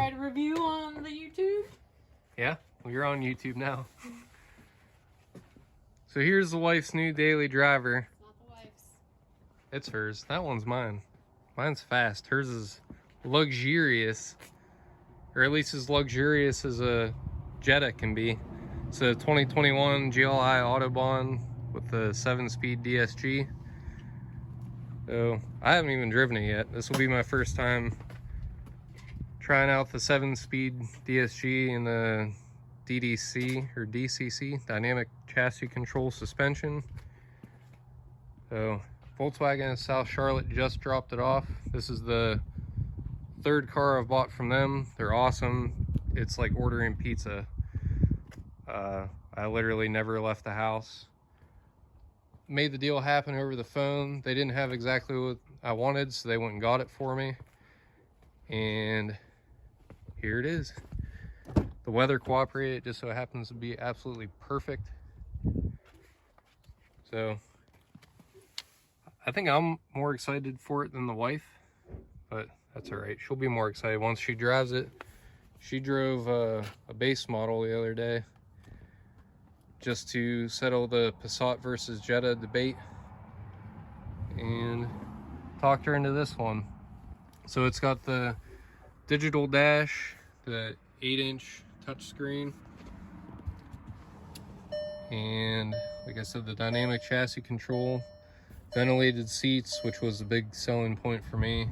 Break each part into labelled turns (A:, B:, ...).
A: write a review on the YouTube?
B: Yeah, well, you're on YouTube now. So here's the wife's new daily driver.
A: It's not the wife's.
B: It's hers. That one's mine. Mine's fast. Hers is luxurious, or at least as luxurious as a Jetta can be. It's a 2021 GLI Autobahn with the 7-speed DSG. So I haven't even driven it yet. This will be my first time trying out the 7-speed DSG in the DDC or DCC, Dynamic Chassis Control Suspension. So Volkswagen in South Charlotte just dropped it off. This is the third car I've bought from them. They're awesome. It's like ordering pizza. I literally never left the house. Made the deal happen over the phone. They didn't have exactly what I wanted, so they went and got it for me. And here it is. The weather cooperated. It just so happens to be absolutely perfect. So I think I'm more excited for it than the wife, but that's all right. She'll be more excited once she drives it. She drove a base model the other day just to settle the Passat versus Jetta debate, and talked her into this one. So it's got the digital dash, the 8-inch touchscreen, and like I said, the dynamic chassis control, ventilated seats, which was a big selling point for me.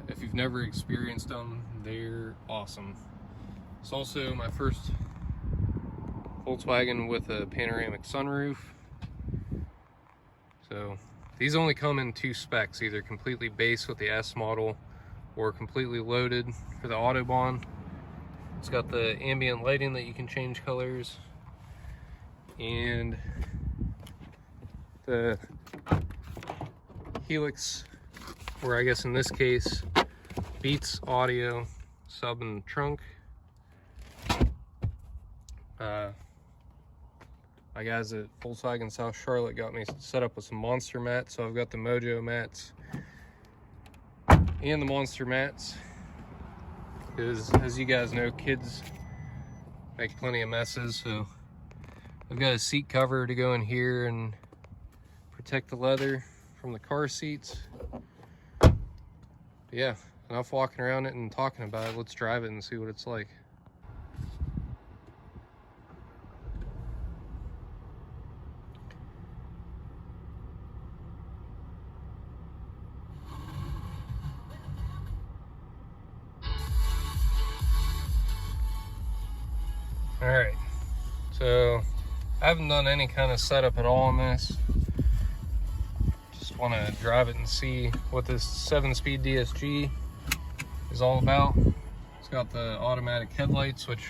B: If you've never experienced them, they're awesome. It's also my first Volkswagen with a panoramic sunroof. So these only come in 2 specs, either completely base with the S model or completely loaded for the Autobahn. It's got the ambient lighting that you can change colors, and the Helix, or I guess in this case Beats audio sub and trunk. My guys at Volkswagen South Charlotte got me set up with some monster mats, so I've got the Mojo mats and the monster mats, because as you guys know, kids make plenty of messes. So I've got a seat cover to go in here and protect the leather from the car seats. But yeah, enough walking around it and talking about it. Let's drive it and see what it's like. All right, so I haven't done any kind of setup at all on this. Just want to drive it and see what this 7-speed DSG is all about. It's got the automatic headlights, which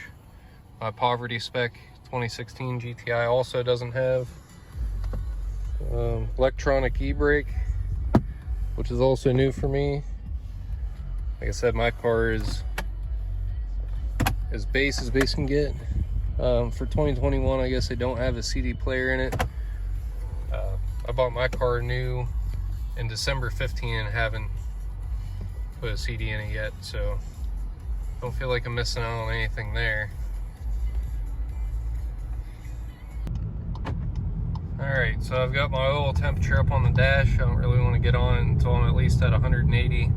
B: my poverty spec 2016 GTI also doesn't have. Electronic e-brake, which is also new for me. Like I said, my car is as base can get. For 2021, I guess they don't have a CD player in it. I bought my car new in December 15 and haven't put a CD in it yet, so don't feel like I'm missing out on anything there. Alright, so I've got my oil temperature up on the dash. I don't really want to get on until I'm at least at 180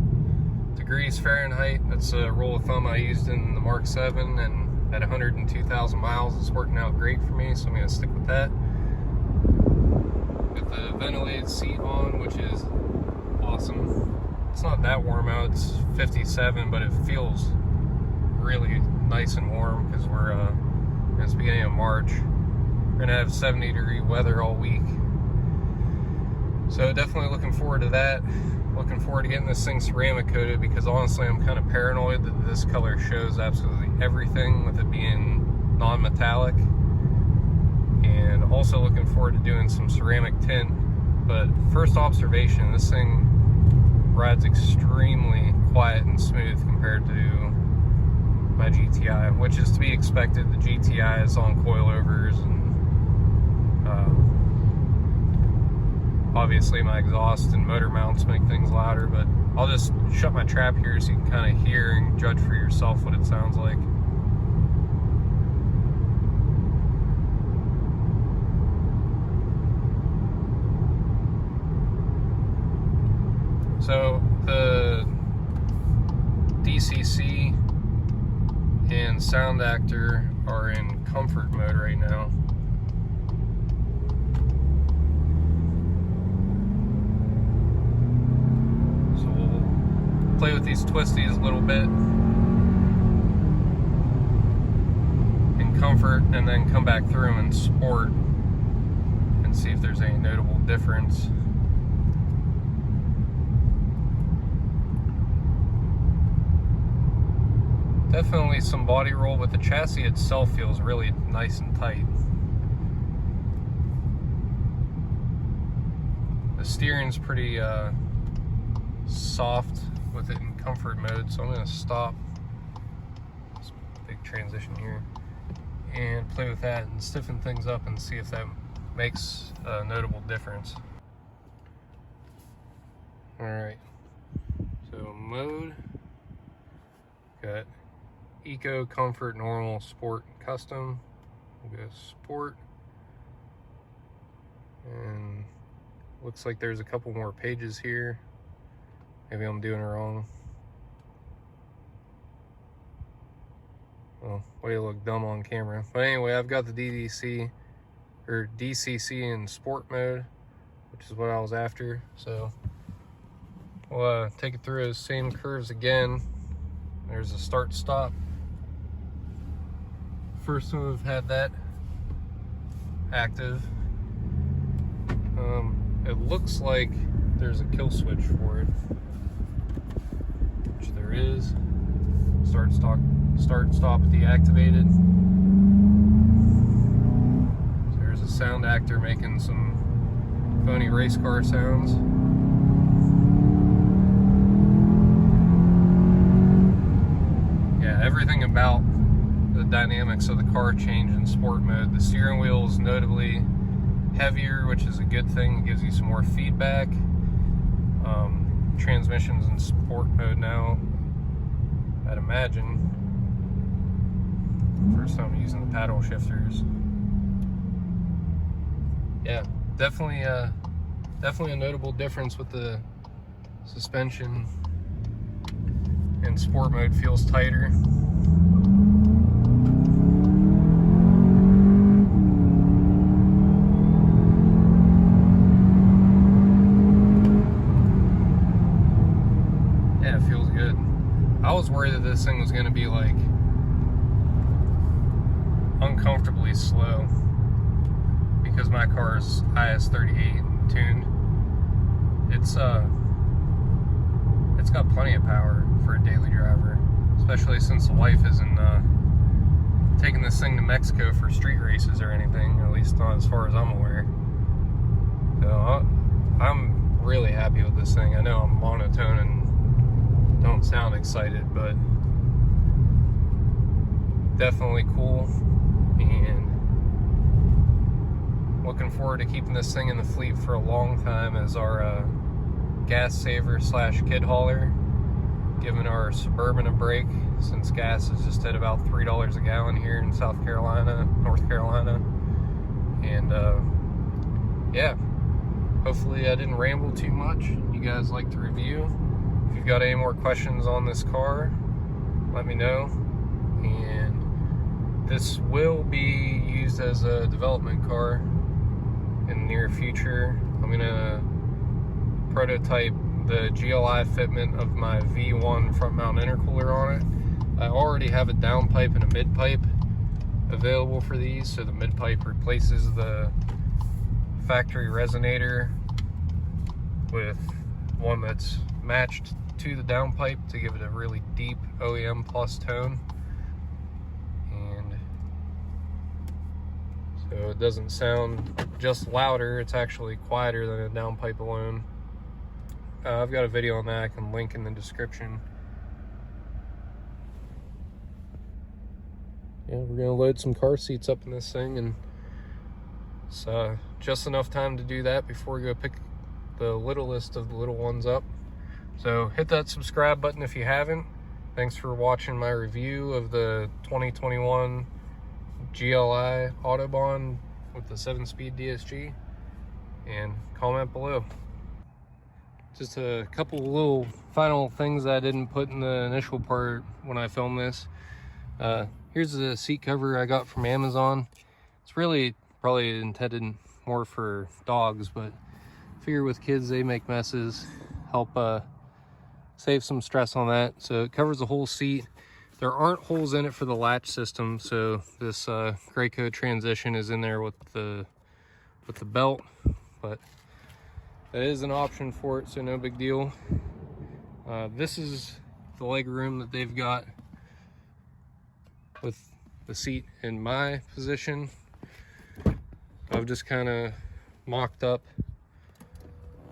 B: degrees Fahrenheit. That's a rule of thumb I used in the Mark 7, and at 102,000 miles, it's working out great for me, so I'm going to stick with that. Got the ventilated seat on, which is awesome. It's not that warm out, it's 57, but it feels really nice and warm because it's the beginning of March. We're going to have 70-degree weather all week. So definitely looking forward to that. Looking forward to getting this thing ceramic coated, because honestly I'm kind of paranoid that this color shows absolutely everything with it being non-metallic. And also looking forward to doing some ceramic tint. But first observation, this thing rides extremely quiet and smooth compared to my GTI, which is to be expected. The GTI is on coilovers, and obviously my exhaust and motor mounts make things louder, but I'll just shut my trap here so you can kind of hear and judge for yourself what it sounds like. So the DCC and Sound Actor are in comfort mode right now. So we'll play with these twisties a little bit in comfort and then come back through them in sport and see if there's any notable difference. Definitely some body roll, but the chassis itself feels really nice and tight. The steering's pretty soft with it in comfort mode, so I'm going to stop. This big transition here. And play with that and stiffen things up and see if that makes a notable difference. Alright, so mode, got Eco, Comfort, Normal, Sport, Custom. We'll go Sport. And looks like there's a couple more pages here. Maybe I'm doing it wrong. Oh, way to look dumb on camera. But anyway, I've got the DCC in Sport mode, which is what I was after. So we'll take it through those same curves again. There's a start-stop. First one we've had that active. It looks like there's a kill switch for it, which there is. Start stop deactivated. So there's a Sound Actor making some phony race car sounds. Yeah, everything about the dynamics of the car change in sport mode. The steering wheel is notably heavier, which is a good thing. It gives you some more feedback. Transmission's in sport mode now, I'd imagine. First time using the paddle shifters. Yeah, definitely a notable difference with the suspension. In sport mode feels tighter. Yeah, it feels good. I was worried that this thing was going to be like uncomfortably slow because my car is IS38 tuned. It's got plenty of power for a daily driver, especially since the wife isn't taking this thing to Mexico for street races or anything, at least not as far as I'm aware. So I'm really happy with this thing. I know I'm monotone and don't sound excited, but definitely cool, and looking forward to keeping this thing in the fleet for a long time as our gas saver slash kid hauler, giving our Suburban a break since gas is just at about $3 a gallon here in North Carolina. And yeah, hopefully I didn't ramble too much. You guys like the review. If you've got any more questions on this car, let me know. And this will be used as a development car in the near future. I'm gonna prototype the GLI fitment of my V1 front mount intercooler on it. I already have a downpipe and a mid pipe available for these, so the mid pipe replaces the factory resonator with one that's matched to the downpipe to give it a really deep OEM plus tone. And so it doesn't sound just louder, it's actually quieter than a downpipe alone. I've got a video on that I can link in the description. Yeah, we're gonna load some car seats up in this thing, and it's just enough time to do that before we go pick the littlest of the little ones up. So hit that subscribe button if you haven't. Thanks for watching my review of the 2021 GLI Autobahn with the 7-speed DSG, and comment below. Just a couple little final things that I didn't put in the initial part when I filmed this. Here's the seat cover I got from Amazon. It's really probably intended more for dogs, but I figure with kids they make messes. Help save some stress on that. So it covers the whole seat. There aren't holes in it for the latch system, so this gray coat transition is in there with the belt, but that is an option for it, so no big deal. This is the leg room that they've got with the seat in my position. I've just kind of mocked up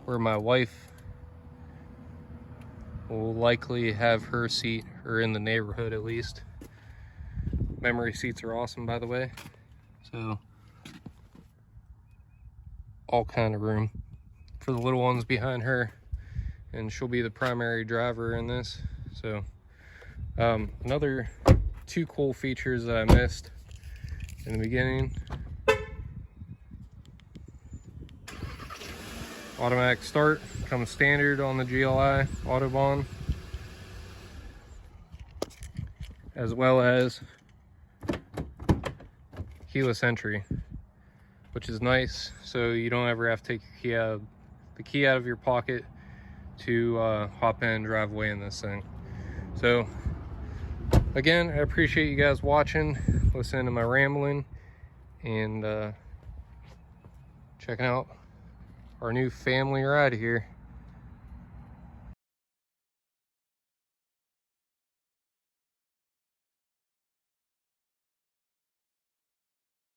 B: where my wife will likely have her seat, or in the neighborhood at least. Memory seats are awesome, by the way. So all kind of room for the little ones behind her, and she'll be the primary driver in this. So another two cool features that I missed in the beginning: automatic start comes standard on the GLI Autobahn, as well as keyless entry, which is nice, so you don't ever have to take the key out of your pocket to hop in and drive away in this thing. So again, I appreciate you guys watching, listening to my rambling, and checking out our new family ride here.